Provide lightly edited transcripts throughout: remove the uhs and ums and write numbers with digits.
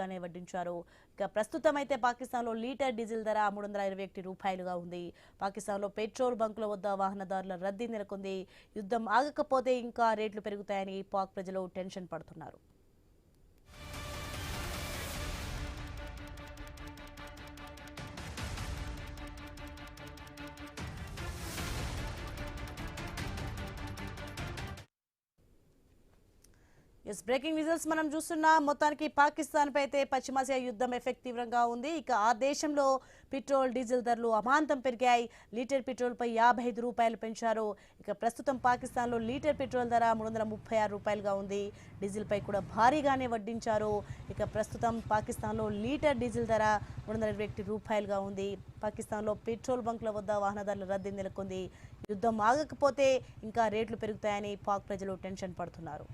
గానే వడ్డించారు. ఇక ప్రస్తుతం అయితే పాకిస్తాన్లో లీటర్ డీజిల్ ధర 321 రూపాయలుగా ఉంది. పాకిస్తాన్లో పెట్రోల్ బంకుల వద్ద వాహనదారుల రద్దీ నెలకొంది. యుద్ధం ఆగకపోతే ఇంకా రేట్లు పెరుగుతాయని పాక్ ప్రజలు టెన్షన్ పడుతున్నారు. బ్రేకింగ్ రిజల్ట్స్ మనం చూస్తున్నాం. మొత్తానికి పాకిస్తాన్ పై అయితే పశ్చిమాసియా యుద్ధం ఎఫెక్ట్ తీవ్రంగా ఉంది. ఇక ఆ దేశంలో పెట్రోల్ డీజిల్ ధరలు అమాంతం పెరిగాయి. లీటర్ పెట్రోల్ పై 55 రూపాయలు పెంచారు. ఇక ప్రస్తుతం పాకిస్తాన్లో లీటర్ పెట్రోల్ ధర 336 రూపాయలుగా ఉంది. డీజిల్ పై కూడా భారీగానే వడ్డించారు. ఇక ప్రస్తుతం పాకిస్తాన్లో లీటర్ డీజిల్ ధర 321 రూపాయలుగా ఉంది. పాకిస్తాన్లో పెట్రోల్ బంకుల వద్ద వాహనదారుల రద్దీ నెలకొంది. యుద్ధం ఆగకపోతే ఇంకా రేట్లు పెరుగుతాయని పాక్ ప్రజలు టెన్షన్ పడుతున్నారు.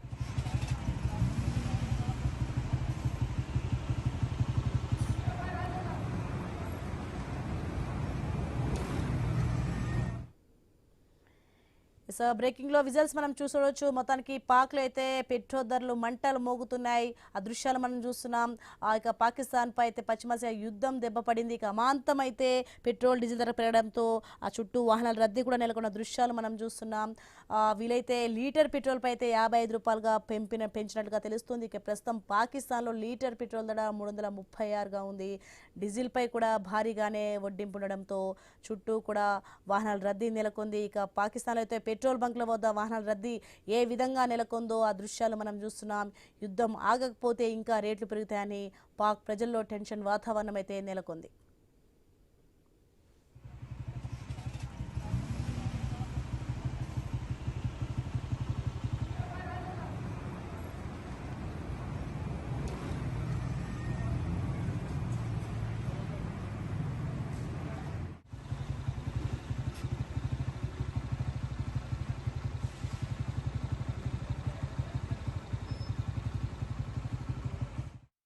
బ్రేకింగ్ లో విజువల్స్ మనం చూసుకోవచ్చు. మొత్తానికి పాక్ లో అయితే పెట్రోల్ ధరలు మంటలు మోగుతున్నాయి. ఆ దృశ్యాలు మనం చూస్తున్నాం. ఇక పాకిస్తాన్ పై అయితే పశ్చిమాసియా యుద్ధం దెబ్బపడింది. ఇక అమాంతం అయితే పెట్రోల్ డీజిల్ ధర పెరగడంతో ఆ చుట్టూ వాహనాల రద్దీ కూడా నెలకొన్న దృశ్యాలు మనం చూస్తున్నాం. వీలైతే లీటర్ పెట్రోల్ పై అయితే 55 రూపాయలుగా పెంచినట్లుగా తెలుస్తుంది. ఇక ప్రస్తుతం పాకిస్తాన్ లో లీటర్ పెట్రోల్ ధర 336గా ఉంది. డీజిల్ పై కూడా భారీగానే వడ్డింపు ఉండడంతో చుట్టూ కూడా వాహనాల రద్దీ నెలకొంది. ఇక పాకిస్తాన్లో అయితే పెట్రోల్ బంకుల వద్ద వాహనాల రద్దీ ఏ విధంగా నెలకొందో ఆ దృశ్యాలు మనం చూస్తున్నాం. యుద్ధం ఆగకపోతే ఇంకా రేట్లు పెరుగుతాయని పాక్ ప్రజల్లో టెన్షన్ వాతావరణం అయితే నెలకొంది.